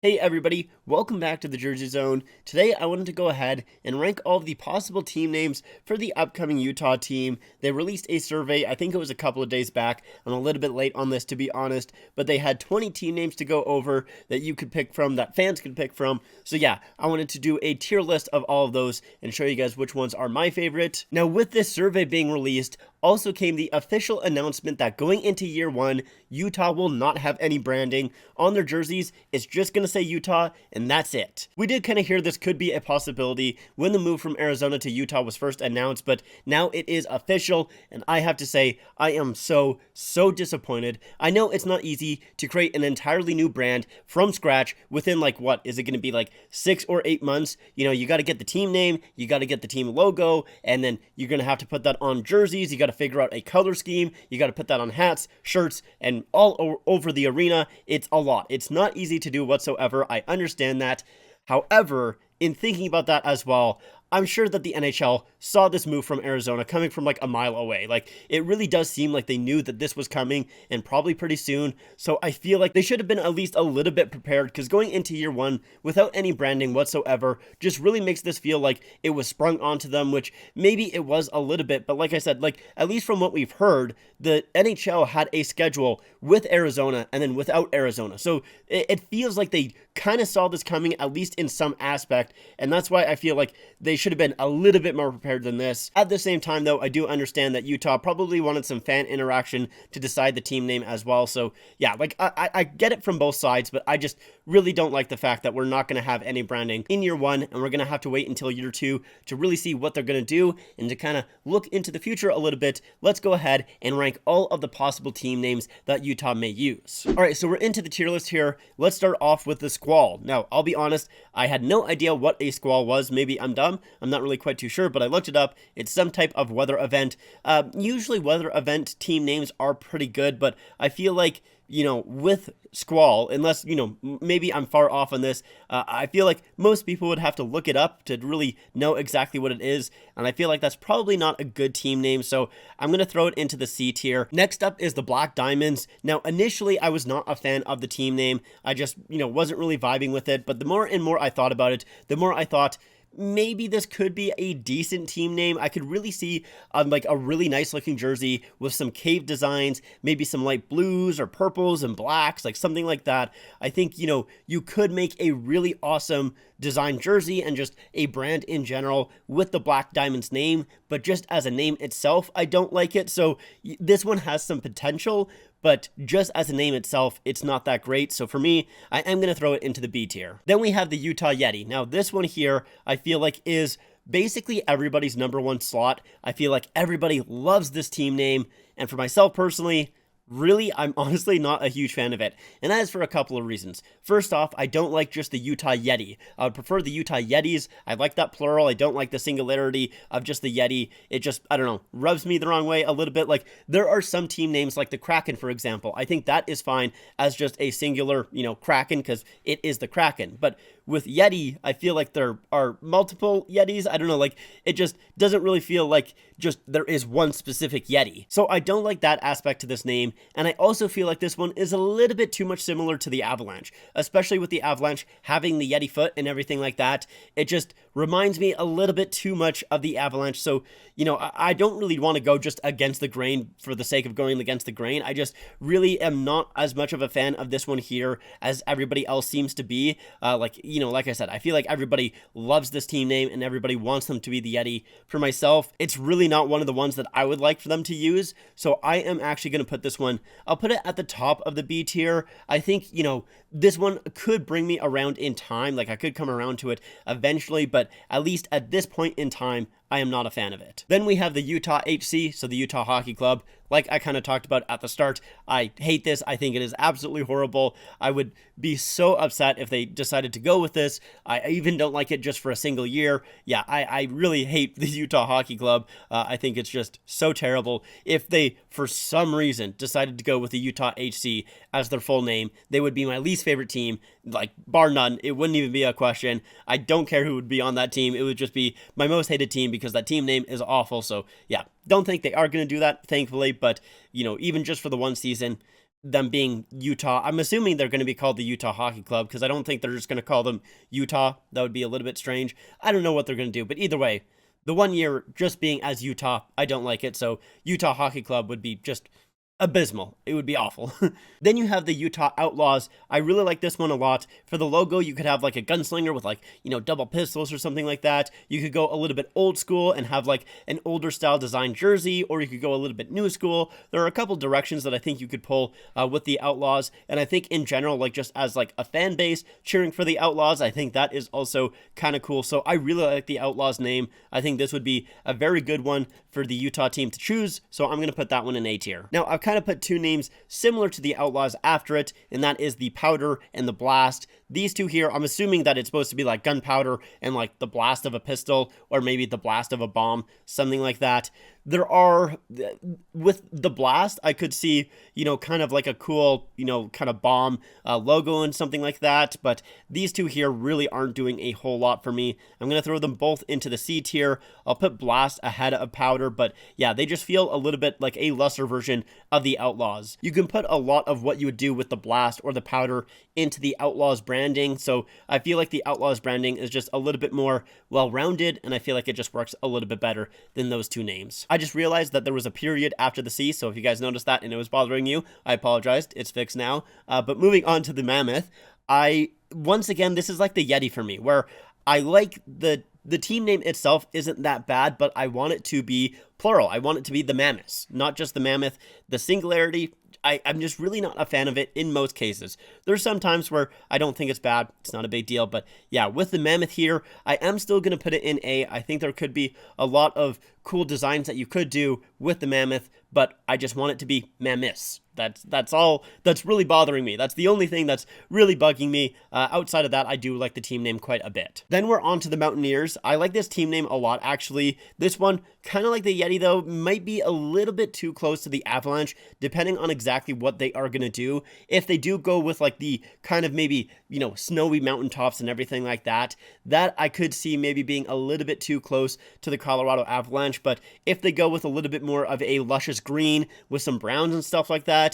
Hey everybody, welcome back to the Jersey Zone. Today I wanted to go ahead and rank all of the possible team names for the upcoming Utah team. They released a survey, I think it was a couple of days back. I'm a little bit late on this to be honest, but they had 20 team names to go over that you could pick from, that fans could pick from. So yeah, I wanted to do a tier list of all of those and show you guys which ones are my favorite. Now with this survey being released, also came the official announcement that going into year one, Utah will not have any branding on their jerseys. It's just going to say Utah, and that's it. We did kind of hear this could be a possibility when the move from Arizona to Utah was first announced, but now it is official, and I have to say, I am so disappointed. I know it's not easy to create an entirely new brand from scratch within what is it going to be, 6 or 8 months? You got to get the team name, you got to get the team logo, and then you're going to have to put that on jerseys. You got to figure out a color scheme. You got to put that on hats, shirts, and all over the arena. It's a lot. It's not easy to do whatsoever. I understand that. However, in thinking about that as well, I'm sure that the NHL saw this move from Arizona coming from a mile away. It really does seem like they knew that this was coming and probably pretty soon. So I feel like they should have been at least a little bit prepared, because going into year one without any branding whatsoever just really makes this feel like it was sprung onto them, which maybe it was a little bit. But like I said, at least from what we've heard, the NHL had a schedule with Arizona and then without Arizona. So it feels like they kind of saw this coming, at least in some aspect. And that's why I feel like they should have been a little bit more prepared than this. At the same time, though, I do understand that Utah probably wanted some fan interaction to decide the team name as well. So yeah, I get it from both sides, but I just really don't like the fact that we're not going to have any branding in year one, and we're going to have to wait until year two to really see what they're going to do and to kind of look into the future a little bit. Let's go ahead and rank all of the possible team names that Utah may use. All right, so we're into the tier list here. Let's start off with the Squall. Now, I'll be honest, I had no idea what a Squall was. Maybe I'm dumb. I'm not really quite too sure, but I looked it up. It's some type of weather event. Usually weather event team names are pretty good, but I feel like, with Squall, unless, maybe I'm far off on this, I feel like most people would have to look it up to really know exactly what it is, and I feel like that's probably not a good team name, so I'm going to throw it into the C tier. Next up is the Black Diamonds. Now, initially, I was not a fan of the team name. I just, wasn't really vibing with it, but the more and more I thought about it, the more I thought, maybe this could be a decent team name. I could really see a really nice looking jersey with some cave designs, maybe some light blues or purples and blacks, something like that. I think, you could make a really awesome design jersey and just a brand in general with the Black Diamonds name, but just as a name itself, I don't like it. So this one has some potential, but just as a name itself, it's not that great. So for me, I am going to throw it into the B tier. Then we have the Utah Yeti. Now this one here, I feel like is basically everybody's number one slot. I feel like everybody loves this team name. And for myself personally, really, I'm honestly not a huge fan of it, and that is for a couple of reasons. First off, I don't like just the Utah Yeti. I would prefer the Utah Yetis. I like that plural. I don't like the singularity of just the Yeti. It just, I don't know, rubs me the wrong way a little bit. There are some team names like the Kraken, for example. I think that is fine as just a singular, Kraken, because it is the Kraken. But with Yeti, I feel like there are multiple Yetis. I don't know, it just doesn't really feel like just there is one specific Yeti. So I don't like that aspect to this name, and I also feel like this one is a little bit too much similar to the Avalanche, especially with the Avalanche having the Yeti foot and everything like that. It just reminds me a little bit too much of the Avalanche, so, I don't really want to go just against the grain for the sake of going against the grain. I just really am not as much of a fan of this one here as everybody else seems to be. Like I said, I feel like everybody loves this team name and everybody wants them to be the Yeti. For myself, it's really not one of the ones that I would like for them to use, so I am actually going to put this one, I'll put it at the top of the B tier. I think, this one could bring me around in time, I could come around to it eventually, but at least at this point in time, I am not a fan of it. Then we have the Utah HC, so the Utah Hockey Club. Like I kind of talked about at the start, I hate this. I think it is absolutely horrible. I would be so upset if they decided to go with this. I even don't like it just for a single year. Yeah, I really hate the Utah Hockey Club. I think it's just so terrible. If they, for some reason, decided to go with the Utah HC as their full name, they would be my least favorite team, bar none. It wouldn't even be a question. I don't care who would be on that team. It would just be my most hated team because that team name is awful. So yeah, don't think they are going to do that, thankfully, but even just for the one season, them being Utah. I'm assuming they're going to be called the Utah Hockey Club because I don't think they're just going to call them Utah. That would be a little bit strange. I don't know what they're going to do, but either way, the 1 year just being as Utah, I don't like it. So Utah Hockey Club would be just abysmal. It would be awful. Then you have the Utah Outlaws. I really like this one a lot. For the logo, you could have like a gunslinger with like, double pistols or something like that. You could go a little bit old school and have like an older style design jersey, or you could go a little bit new school. There are a couple directions that I think you could pull with the Outlaws. And I think in general, like just as like a fan base cheering for the Outlaws, I think that is also kind of cool. So I really like the Outlaws name. I think this would be a very good one for the Utah team to choose. So I'm going to put that one in A tier. Now, I've kind of put two names similar to the Outlaws after it, and that is the Powder and the Blast. These two here, I'm assuming that it's supposed to be like gunpowder and like the blast of a pistol, or maybe the blast of a bomb, something like that. There are, with the Blast, I could see, kind of like a cool, kind of bomb logo and something like that. But these two here really aren't doing a whole lot for me. I'm going to throw them both into the C tier. I'll put Blast ahead of Powder, but yeah, they just feel a little bit like a lesser version of the Outlaws. You can put a lot of what you would do with the Blast or the Powder into the Outlaws branding. So I feel like the Outlaws branding is just a little bit more well-rounded, and I feel like it just works a little bit better than those two names. I just realized that there was a period after the C, so if you guys noticed that and it was bothering you, I apologized. It's fixed now. But moving on to the Mammoth, once again, this is like the Yeti for me, where I like the team name itself isn't that bad, but I want it to be plural. I want it to be the Mammoths, not just the Mammoth. The singularity, I'm just really not a fan of it in most cases. There's some times where I don't think it's bad. It's not a big deal. But yeah, with the Mammoth here, I am still going to put it in A. I think there could be a lot of cool designs that you could do with the Mammoth, but I just want it to be Mammoths. That's all that's really bothering me. That's the only thing that's really bugging me. Outside of that, I do like the team name quite a bit. Then we're on to the Mountaineers. I like this team name a lot, actually. This one, kind of like the Yeti, though, might be a little bit too close to the Avalanche, depending on exactly what they are going to do. If they do go with like the kind of maybe, snowy mountaintops and everything like that, that I could see maybe being a little bit too close to the Colorado Avalanche. But if they go with a little bit more of a luscious green with some browns and stuff like that,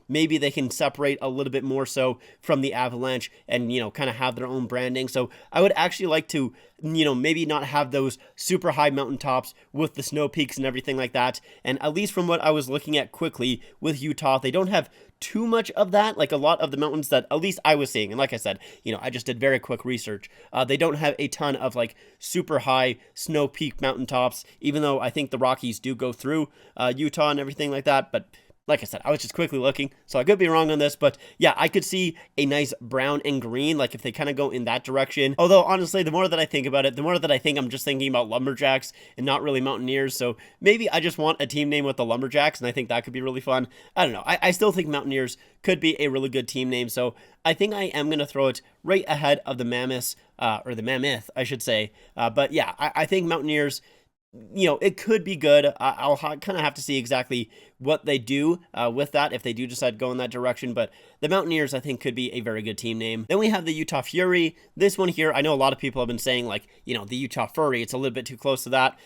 maybe they can separate a little bit more so from the Avalanche and, kind of have their own branding. So I would actually like to, maybe not have those super high mountaintops with the snow peaks and everything like that. And at least from what I was looking at quickly with Utah, they don't have too much of that. Like a lot of the mountains that at least I was seeing, and like I said, I just did very quick research. They don't have a ton of like super high snow peak mountaintops, even though I think the Rockies do go through Utah and everything like that. But like I said, I was just quickly looking, so I could be wrong on this, but yeah, I could see a nice brown and green, like if they kind of go in that direction. Although, honestly, the more that I think about it, the more that I think I'm just thinking about Lumberjacks and not really Mountaineers, so maybe I just want a team name with the Lumberjacks, and I think that could be really fun. I don't know. I still think Mountaineers could be a really good team name, so I think I am going to throw it right ahead of the Mammoths, or the Mammoth, I should say. But yeah, I think Mountaineers, it could be good. I'll kind of have to see exactly what they do with that if they do decide to go in that direction. But the Mountaineers, I think, could be a very good team name. Then we have the Utah Fury. This one here, I know a lot of people have been saying, like, the Utah Furry. It's a little bit too close to that.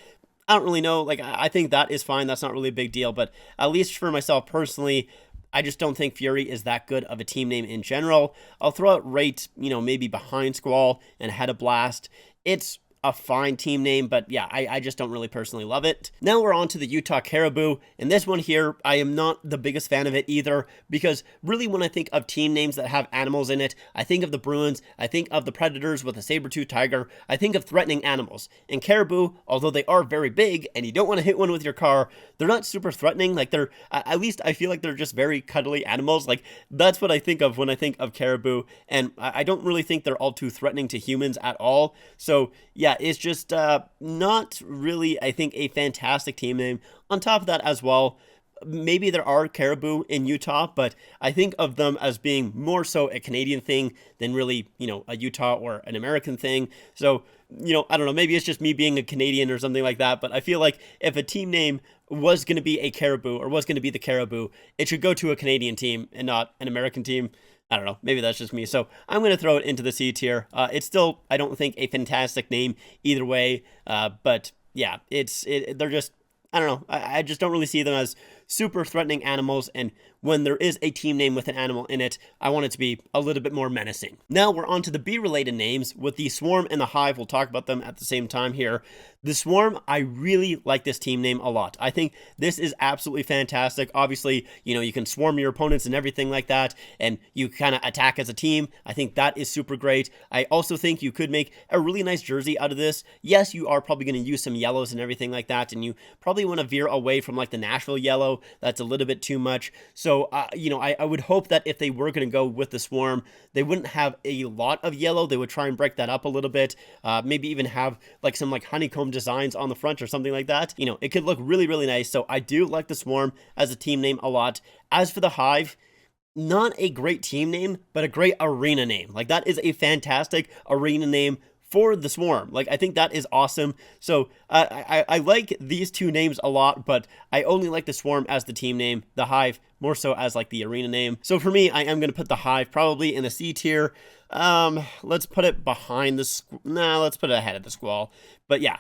I don't really know. Like, I think that is fine. That's not really a big deal. But at least for myself personally, I just don't think Fury is that good of a team name in general. I'll throw it right, maybe behind Squall and ahead of Blast. It's a fine team name, but yeah, I just don't really personally love it. Now we're on to the Utah Caribou, and this one here, I am not the biggest fan of it either, because really when I think of team names that have animals in it, I think of the Bruins, I think of the Predators with a saber-tooth tiger, I think of threatening animals. And Caribou, although they are very big, and you don't want to hit one with your car, they're not super threatening. Like they're, at least I feel like they're just very cuddly animals. Like that's what I think of when I think of Caribou, and I don't really think they're all too threatening to humans at all. So yeah, it's just not really, I think, a fantastic team name. On top of that as well, maybe there are caribou in Utah, but I think of them as being more so a Canadian thing than really, a Utah or an American thing. So, I don't know, maybe it's just me being a Canadian or something like that, but I feel like if a team name was going to be a caribou or was going to be the Caribou, it should go to a Canadian team and not an American team. I don't know. Maybe that's just me. So I'm going to throw it into the C tier. It's still, I don't think, a fantastic name either way. But yeah, they're just, I don't know. I just don't really see them as super threatening animals. And when there is a team name with an animal in it, I want it to be a little bit more menacing. Now we're on to the bee-related names with the Swarm and the Hive. We'll talk about them at the same time here. The Swarm, I really like this team name a lot. I think this is absolutely fantastic. Obviously, you can swarm your opponents and everything like that, and you kind of attack as a team. I think that is super great. I also think you could make a really nice jersey out of this. Yes, you are probably going to use some yellows and everything like that, and you probably want to veer away from like the Nashville yellow. That's a little bit too much. So, I would hope that if they were going to go with the Swarm, they wouldn't have a lot of yellow. They would try and break that up a little bit. Maybe even have like some like honeycomb designs on the front or something like that. It could look really, really nice. So I do like the Swarm as a team name a lot. As for the Hive, not a great team name, but a great arena name. Like, that is a fantastic arena name for the Swarm. Like, I think that is awesome. So I like these two names a lot, but I only like the Swarm as the team name, the Hive more so as like the arena name. So for me, I am going to put the Hive probably in the C tier. Let's put it behind the let's put it ahead of the Squall. But yeah,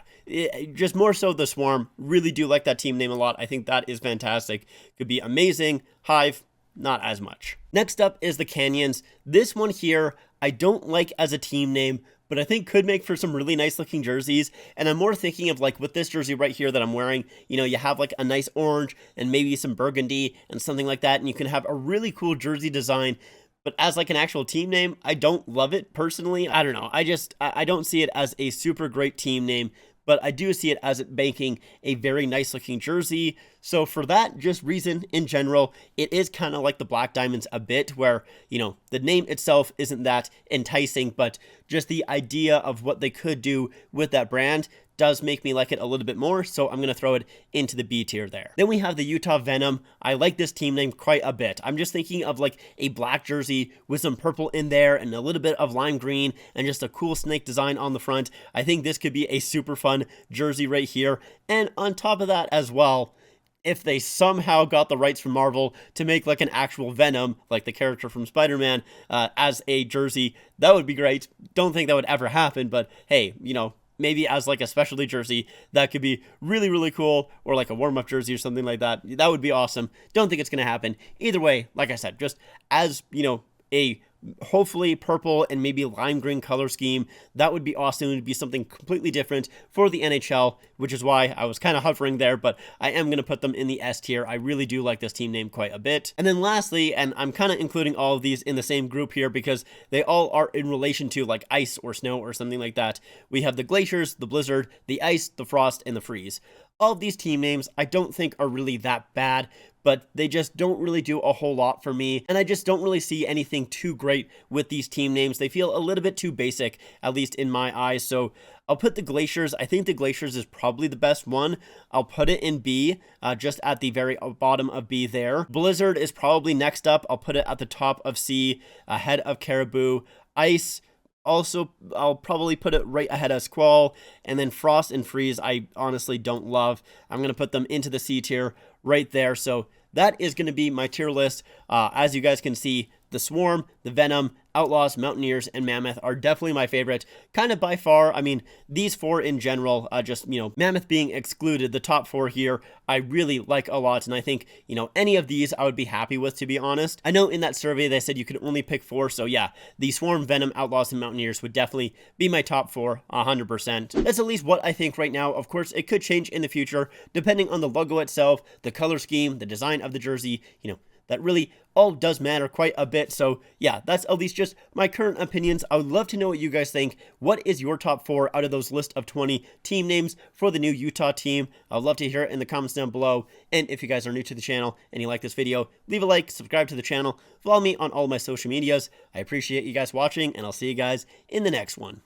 just more so the Swarm. Really do like that team name a lot. I think that is fantastic. Could be amazing. Hive, not as much. Next up is the Canyons. This one here, I don't like as a team name, but I think could make for some really nice looking jerseys. And I'm more thinking of like with this jersey right here that I'm wearing, you have like a nice orange and maybe some burgundy and something like that. And you can have a really cool jersey design. But as like an actual team name, I don't love it personally. I don't know. I don't see it as a super great team name, but I do see it as it making a very nice looking jersey. So for that just reason in general, it is kind of like the Black Diamonds a bit where, the name itself isn't that enticing, but just the idea of what they could do with that brand does make me like it a little bit more, so I'm going to throw it into the B tier there. Then we have the Utah Venom. I like this team name quite a bit. I'm just thinking of like a black jersey with some purple in there and a little bit of lime green and just a cool snake design on the front. I think this could be a super fun jersey right here. And on top of that as well, if they somehow got the rights from Marvel to make like an actual Venom, like the character from Spider-Man, as a jersey, that would be great. Don't think that would ever happen, but hey, maybe as like a specialty jersey, that could be really, really cool, or like a warm-up jersey or something like that. That would be awesome. Don't think it's going to happen. Either way, like I said, just as, a hopefully purple and maybe lime green color scheme, that would be awesome. It would be something completely different for the NHL, which is why I was kind of hovering there, but I am going to put them in the S tier. I really do like this team name quite a bit. And then lastly, and I'm kind of including all of these in the same group here because they all are in relation to like ice or snow or something like that. We have the Glaciers, the Blizzard, the Ice, the Frost, and the Freeze. All of these team names I don't think are really that bad, but they just don't really do a whole lot for me, and I just don't really see anything too great with these team names. They feel a little bit too basic, at least in my eyes, so I'll put the Glaciers. I think the Glaciers is probably the best one. I'll put it in B, just at the very bottom of B there. Blizzard is probably next up. I'll put it at the top of C, ahead of Caribou. Ice, also, I'll probably put it right ahead of Squall, and then Frost and Freeze I honestly don't love. I'm going to put them into the C tier right there. So that is going to be my tier list. As you guys can see, the Swarm, the Venom, Outlaws, Mountaineers, and Mammoth are definitely my favorite, kind of by far. I mean, these four in general, just, Mammoth being excluded, the top four here, I really like a lot, and I think, any of these I would be happy with, to be honest. I know in that survey they said you could only pick four, so yeah, the Swarm, Venom, Outlaws, and Mountaineers would definitely be my top four, 100%. That's at least what I think right now. Of course, it could change in the future, depending on the logo itself, the color scheme, the design of the jersey, that really all does matter quite a bit. So yeah, that's at least just my current opinions. I would love to know what you guys think. What is your top four out of those list of 20 team names for the new Utah team? I'd love to hear it in the comments down below. And if you guys are new to the channel and you like this video, leave a like, subscribe to the channel, follow me on all my social medias. I appreciate you guys watching, and I'll see you guys in the next one.